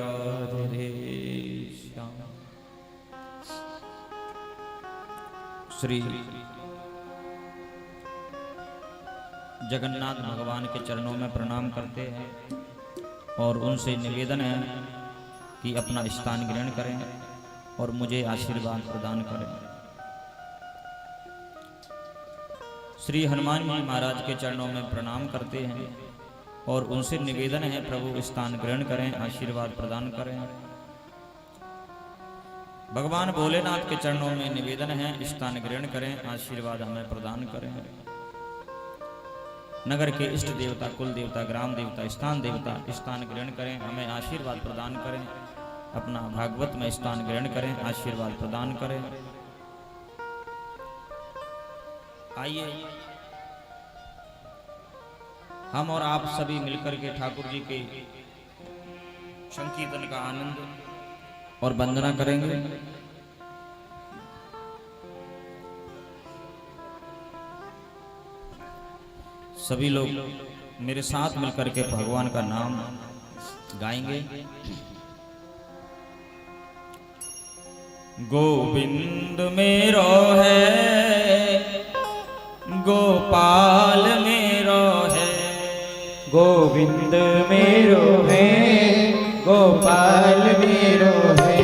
राधे श्याम। श्री जगन्नाथ भगवान के चरणों में प्रणाम करते हैं और उनसे निवेदन है कि अपना स्थान ग्रहण करें और मुझे आशीर्वाद प्रदान करें। श्री हनुमान जी महाराज के चरणों में प्रणाम करते हैं और उनसे निवेदन है प्रभु स्थान ग्रहण करें, आशीर्वाद प्रदान करें। भगवान भोलेनाथ के चरणों में निवेदन है स्थान ग्रहण करें, आशीर्वाद हमें प्रदान करें। नगर के इष्ट देवता, कुल देवता, ग्राम देवता, स्थान देवता स्थान ग्रहण करें, हमें आशीर्वाद प्रदान करें। अपना भागवत में स्थान ग्रहण करें, आशीर्वाद प्रदान करें। आइए हम और आप सभी मिलकर के ठाकुर जी के संकीर्तन का आनंद और वंदना करेंगे। सभी लोग मेरे साथ मिलकर के भगवान का नाम गाएंगे। गोविंद मेरो है, गोपाल मेरो है, गोविंद मेरो है, गोपाल मेरो है,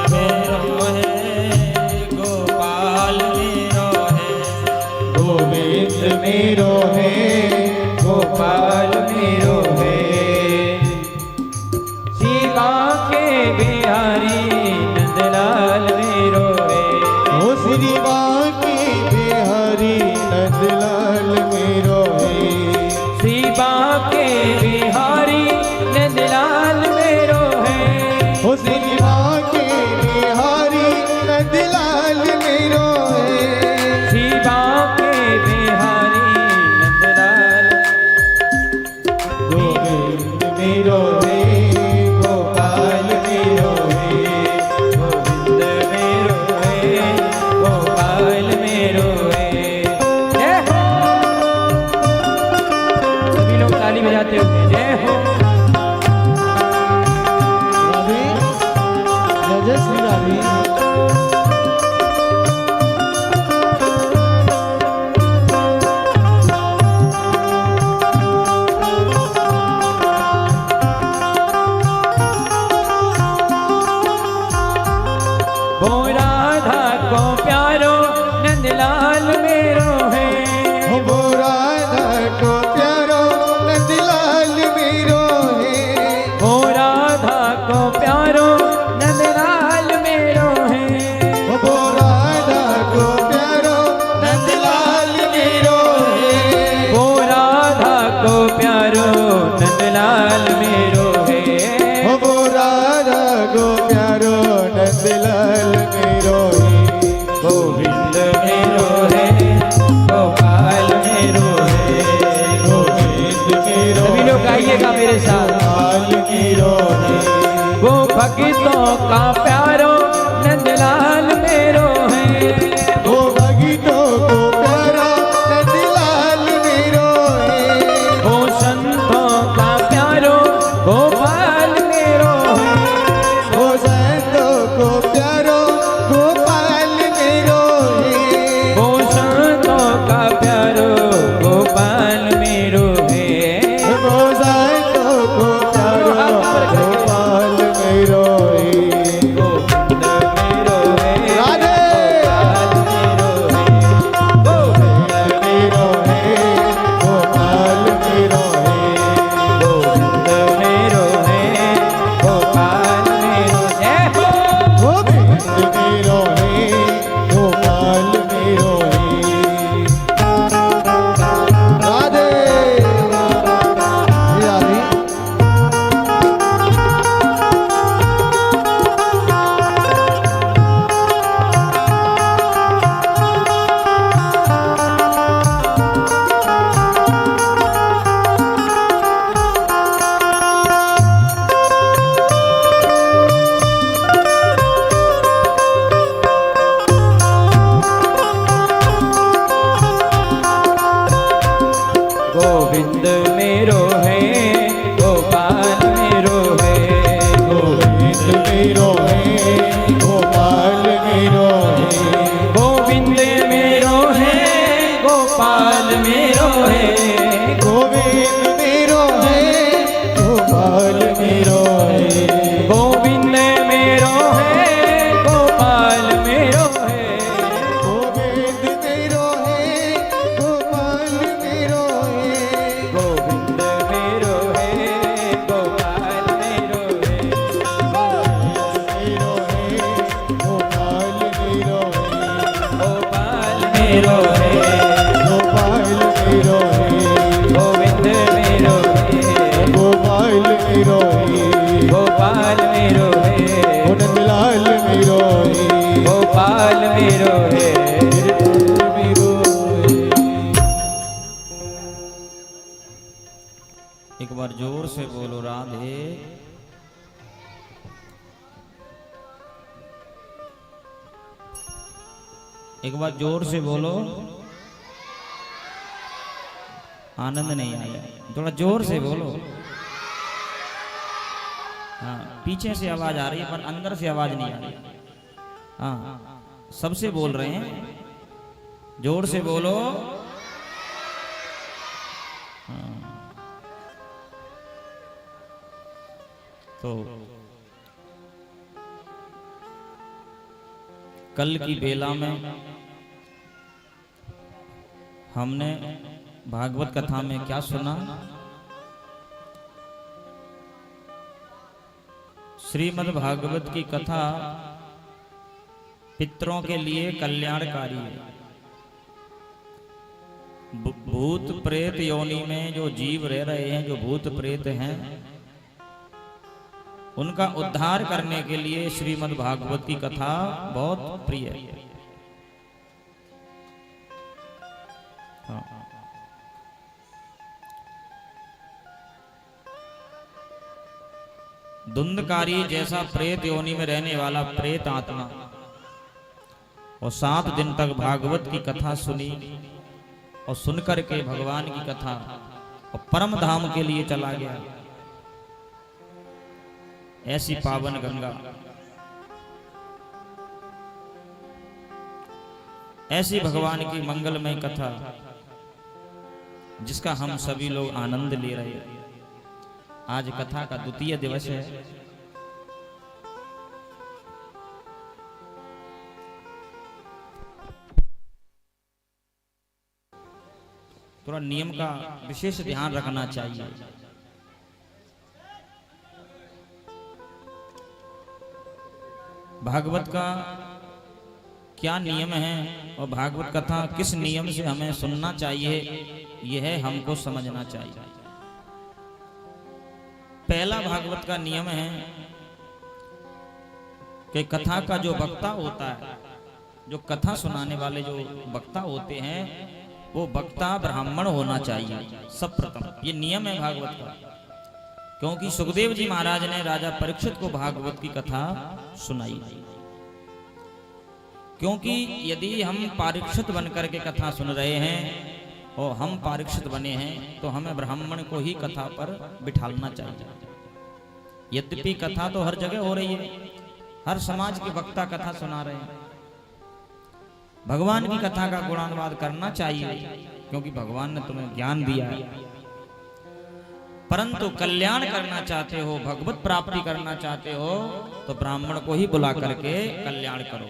गोविंद मेरो है, गोपाल मेरो है, गोविंद मेरो है, गोपाल मेरो है, सीता के बिहारी नंदलाल मेरो है, ओ श्री बांके बिहारी नंदलाल मेरो है, सीता के बिहारी नंदलाल मेरो है, ओ श्री बांके बिहारी नंदलाल मेरो है, सीता के बिहारी नंदलाल गोविंद मेरो है, गोपाल मेरो है, गोविंद मेरो है, गोपाल मेरो है। जय हो, सभी लोग ताली बजाते हुए जय हो। राधे जय जय श्री राधे। वो राधा को प्यारो नंदलाल मेरो है, वो राधा को प्यारो नंदलाल मेरो है, वो राधा को प्यारो नंदलाल मेरो है, वो राधा को प्यारो नंदलाल मेरो है, वो राधा को प्यारो नंदलाल मेरो है, वो राधा को प्यारो नंदलाल मेरो है, गोविंद मेरो है, गोपाल मेरो है, गोविंद मेरो सभी लोग गाइएगा मेरे साथ। गोपाल मेरो है, वो भक्तों का प्यारो नंदलाल मेरो है, वो भगतों को प्यारा नंदलाल मेरो है, वो संतों का प्यारो गोपाल मेरो है, वो संतों को प्यारो गोपाल मेरो है, वो संतों का प्यारो गोपाल मेरो है, वो संतों को प्यारो गोपाल मेरो है, गोविंद मेरो है, नंदलाल मेरो गोपाल मेरो है ओ नंदलाल मेरो गोपाल मेरो है मेरो एक बार जोर से बोलो राधे। एक बार जोर से बोलो। आनंद नहीं आया, थोड़ा जोर से बोलो। हाँ, पीछे से आवाज आ रही है पर अंदर से आवाज नहीं आ रही। हाँ, सबसे बोल रहे हैं, जोर से बोलो। हाँ। तो कल की बेला में हमने भागवत कथा में क्या सुना? श्रीमद् भागवत की कथा पितरों के लिए कल्याणकारी है। भूत प्रेत योनि में जो जीव रह रहे हैं, जो भूत प्रेत हैं, उनका उद्धार करने के लिए श्रीमद् भागवत की कथा बहुत प्रिय है। हाँ। धुंधकारी जैसा प्रेत योनि में रहने वाला प्रेत आत्मा और 7 दिन तक भागवत की कथा सुनी और सुनकर के भगवान की कथा और परम धाम के लिए चला गया। ऐसी पावन गंगा, ऐसी भगवान की मंगलमय कथा जिसका हम सभी लोग आनंद ले रहे हैं। आज कथा का द्वितीय दिवस है। थोड़ा नियम का विशेष ध्यान रखना चाहिए। भागवत का क्या नियम है और भागवत कथा किस नियम से हमें सुनना चाहिए, यह हमको समझना चाहिए। पहला भागवत का नियम है कि कथा का जो वक्ता होता है, जो कथा सुनाने वाले जो वक्ता होते हैं, वो वक्ता ब्राह्मण होना चाहिए सब प्रथम। ये नियम है भागवत का। क्योंकि सुखदेव जी महाराज ने राजा परीक्षित को भागवत की कथा सुनाई। क्योंकि यदि हम परीक्षित बनकर के कथा सुन रहे हैं और हम परीक्षित बने हैं, तो हमें ब्राह्मण को ही कथा पर बिठालना चाहिए। यद्यपि कथा तो हर जगह हो रही है, हर समाज के वक्ता कथा सुना रहे हैं। भगवान की कथा का गुणानुवाद करना चाहिए, क्योंकि भगवान ने तुम्हें ज्ञान दिया है। परंतु कल्याण करना चाहते हो, भगवत प्राप्ति करना चाहते हो, तो ब्राह्मण को ही बुला करके कल्याण करो।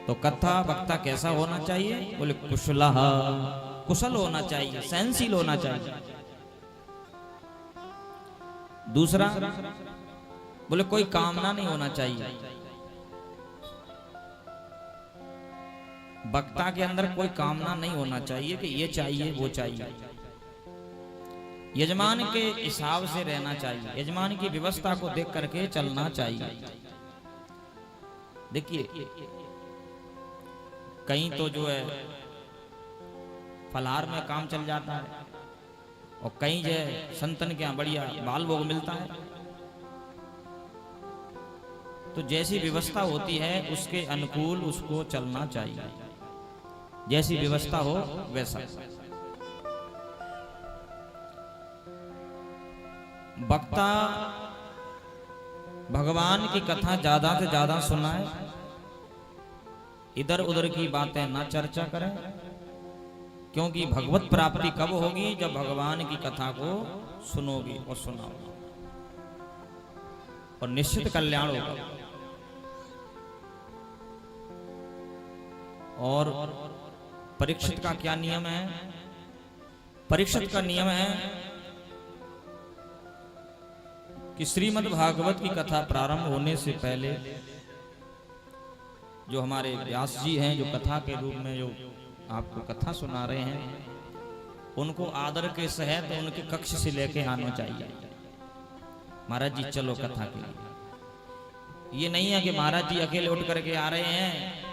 तो कथा वक्ता कैसा होना चाहिए? बोले कुशलः, कुशल होना चाहिए, सहनशील होना चाहिए। दूसरा बोले कोई कामना नहीं होना चाहिए। वक्ता के अंदर कोई कामना नहीं होना चाहिए कि ये चाहिए वो चाहिए। यजमान के हिसाब से रहना चाहिए, यजमान की व्यवस्था को देख करके चलना चाहिए। देखिए कहीं तो जो है फलाहार में काम चल जाता है और कहीं जो है संतन के यहाँ बढ़िया बाल भोग मिलता है। तो जैसी व्यवस्था होती है उसके अनुकूल उसको चलना चाहिए, जैसी व्यवस्था हो वैसा। वक्ता भगवान की कथा ज्यादा से ज्यादा सुनाए, इधर उधर की बातें ना चर्चा करें। क्योंकि भगवत प्राप्ति कब होगी? जब भगवान की कथा को सुनोगे और सुनाओगे, और निश्चित कल्याण होगा। और परीक्षित का क्या नियम है? परीक्षित का नियम है कि श्रीमद् भागवत की कथा प्रारंभ होने से पहले जो हमारे व्यास जी हैं, जो कथा के रूप में जो आपको कथा सुना रहे हैं, उनको आदर के सहित उनके कक्ष से लेके आना चाहिए। महाराज जी चलो कथा के लिए। ये नहीं है कि महाराज जी अकेले उठ करके आ रहे हैं,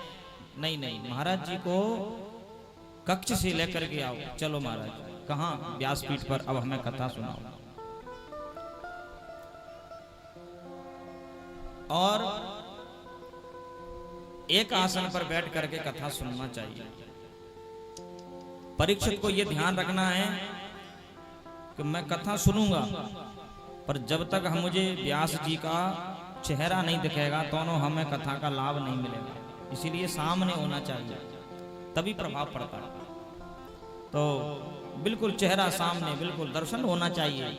नहीं नहीं, महाराज जी को कक्ष से लेकर के आओ। चलो महाराज, कहाँ? व्यासपीठ पर, अब हमें कथा सुनाओ। और एक आसन पर बैठ करके कथा सुनना चाहिए। परीक्षित को यह ध्यान रखना है कि मैं कथा सुनूंगा, पर जब तक हम मुझे व्यास जी का चेहरा नहीं दिखेगा तो हमें कथा का लाभ नहीं मिलेगा। इसीलिए सामने होना चाहिए, तभी प्रभाव पड़ता है। तो बिल्कुल चेहरा सामने, बिल्कुल दर्शन होना चाहिए।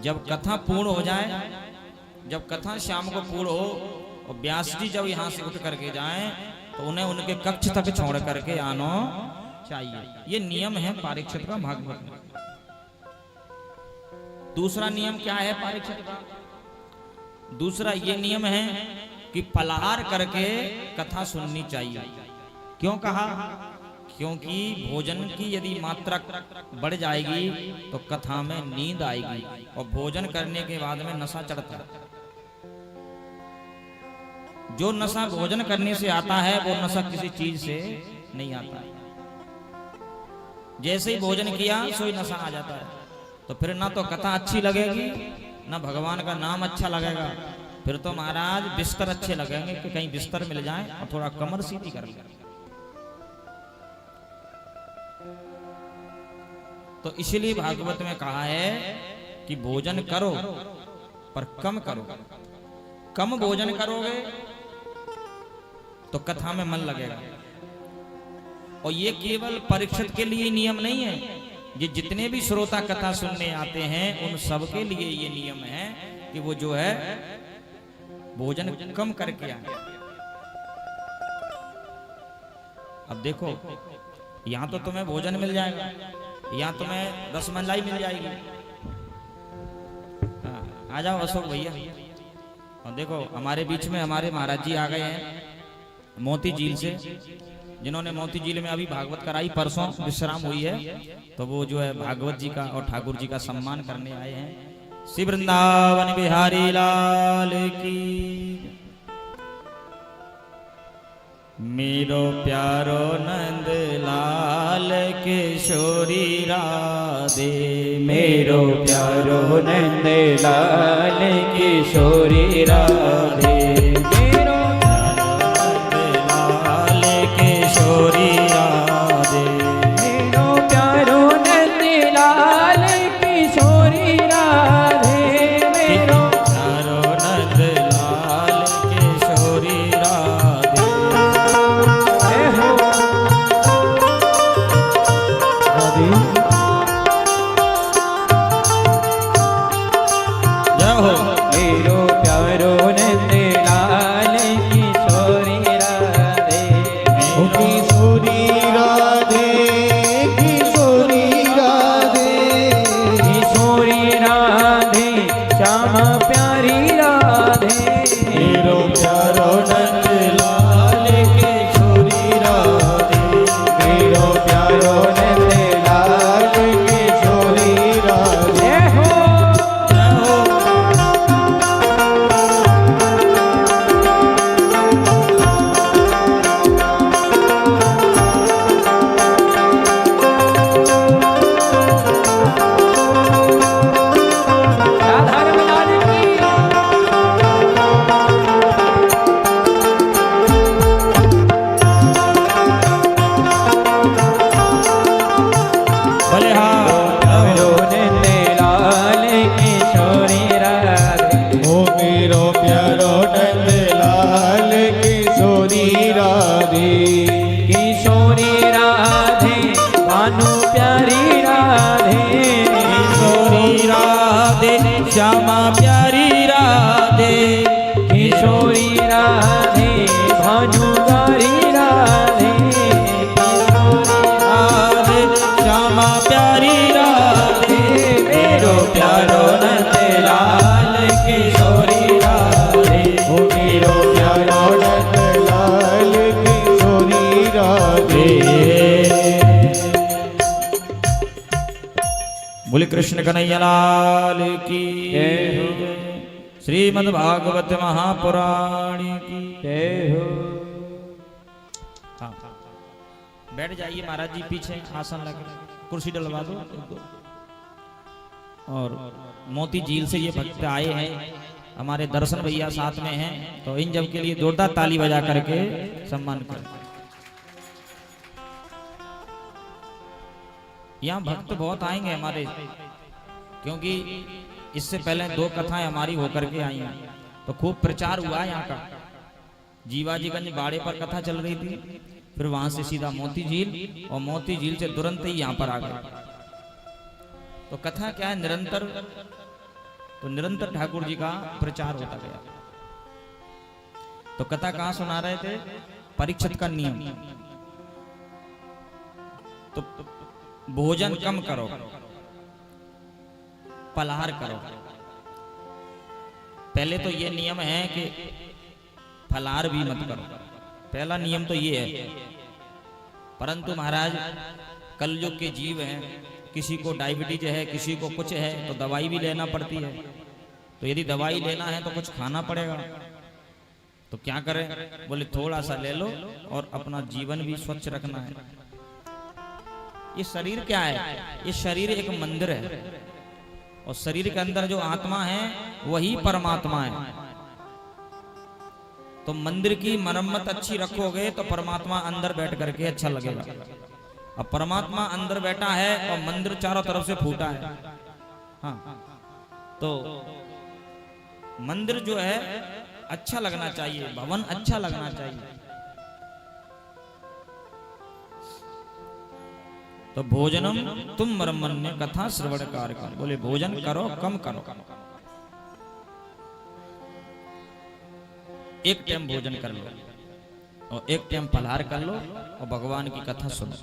जब कथा पूर्ण हो जाए, जब कथा शाम को पूर्ण हो और व्यास जी जब यहाँ से उठ करके जाएं तो उन्हें उनके कक्ष तक छोड़ करके आना चाहिए। ये नियम है परीक्षित का भागवत में। दूसरा नियम क्या है परीक्षित का? दूसरा ये नियम है कि पलहार करके कथा सुननी चाहिए। क्यों कहा? क्योंकि भोजन की यदि मात्रा बढ़ जाएगी तो कथा में नींद आएगी, और भोजन करने के बाद में नशा चढ़ता है। जो नशा भोजन करने से आता है वो नशा किसी चीज से नहीं आता है। जैसे ही भोजन किया सोई नशा आ जाता है, तो फिर ना तो कथा अच्छी लगेगी, ना भगवान का नाम अच्छा लगेगा। फिर तो महाराज बिस्तर अच्छे लगेंगे कि कहीं बिस्तर मिल जाए और थोड़ा कमर सीधी कर ले। तो इसलिए भागवत में कहा है कि भोजन करो पर कम करो। कम भोजन करोगे तो कथा में मन लगेगा। और ये केवल परीक्षित के लिए नियम नहीं है, ये जितने भी श्रोता कथा सुनने आते हैं उन सब के लिए ये नियम है कि वो जो है भोजन कम करके आए। अब देखो, यहां तो तुम्हें भोजन मिल जाएगा, यहां तुम्हें रसमलाई मिल जाएगी। आ जाओ अशोक भैया। और देखो हमारे बीच में हमारे महाराज जी आ गए हैं मोती झील से, जिन्होंने मोती झील में अभी भागवत कराई, परसों विश्राम हुई है। तो वो जो है भागवत जी का और ठाकुर जी का सम्मान करने आए हैं। श्री वृंदावन बिहारी लाल की। मेरो प्यारो नंद लाल किशोरी राधे, मेरो प्यारो नंद लाल किशोरी राधे। मेरो लाल किशोरी राधे, मेरो प्यारो नंद लाल किशोरी राधे। मेरो प्यारो नंद लाल किशोरी राधे। जय हो जय हो। मेरो प्यारो नंद बोले कृष्ण कन्हैया लाल की जय हो। श्रीमद् भागवत महापुराण की जय हो। हाँ, बैठ जाइए महाराज जी, पीछे आसन लगा, कुर्सी डलवा दो एक दो। और मोती झील से ये भक्त आए हैं, हमारे दर्शन भैया साथ में हैं, तो इन जब के लिए जोरदार ताली बजा करके सम्मान करें। यहाँ भक्त बहुत आएंगे हमारे, क्योंकि इससे पहले 2 कथाएं हमारी होकर के आई हैं, तो खूब प्रचार हुआ है यहाँ का। जीवाजीगंज बाड़े पर कथा चल रही थी, फिर वहां से सीधा मोती झील, और मोती झील से तुरंत ही यहाँ पर आ गए। तो कथा क्या है, निरंतर, तो निरंतर ठाकुर जी का प्रचार होता गया। तो कथा कहाँ सुना रहे थे, परीक्षित का नियम। तो भोजन कम करो, पलहार करो। पहले तो ये नियम है कि फलाहार भी मत करो, पहला नियम तो ये है। परंतु महाराज कलयुग के जीव हैं, किसी को डायबिटीज है, किसी को कुछ है, तो दवाई भी लेना पड़ती है। तो यदि दवाई लेना है तो कुछ खाना पड़ेगा, तो क्या करें, बोले थोड़ा सा ले लो और अपना जीवन भी स्वच्छ रखना है। ये शरीर क्या है, ये शरीर एक मंदिर है, और शरीर के अंदर जो आत्मा है वही परमात्मा है। तो मंदिर की मरम्मत अच्छी रखोगे तो परमात्मा अंदर बैठ करके अच्छा लगेगा। अब परमात्मा अंदर बैठा है और मंदिर चारों तरफ से फूटा है। हाँ, तो मंदिर जो है अच्छा लगना चाहिए, भवन अच्छा लगना चाहिए। तो भोजनम तुम मरमन्य कथा श्रवण कारकम, बोले भोजन करो कम करो, एक टाइम भोजन कर लो और एक टाइम फलाहार कर लो और भगवान की कथा सुनो।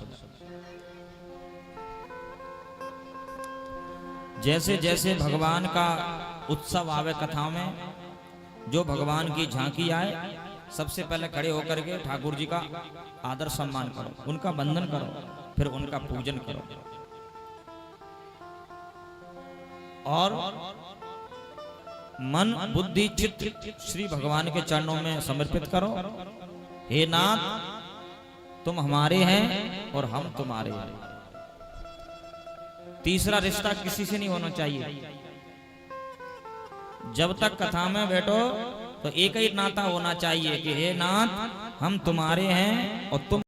जैसे जैसे भगवान का उत्सव आवे कथा में, जो भगवान की झांकी आए, सबसे पहले खड़े होकर के ठाकुर जी का आदर सम्मान करो, उनका वंदन करो, फिर उनका पूजन करो। और मन बुद्धि चित्त श्री भगवान के चरणों में समर्पित करो। हे नाथ, तुम हमारे हैं और हम तुम्हारे हैं। तीसरा रिश्ता किसी से नहीं होना चाहिए। जब तक कथा में बैठो तो एक ही नाता होना चाहिए कि हे नाथ, हम तुम्हारे हैं और तुम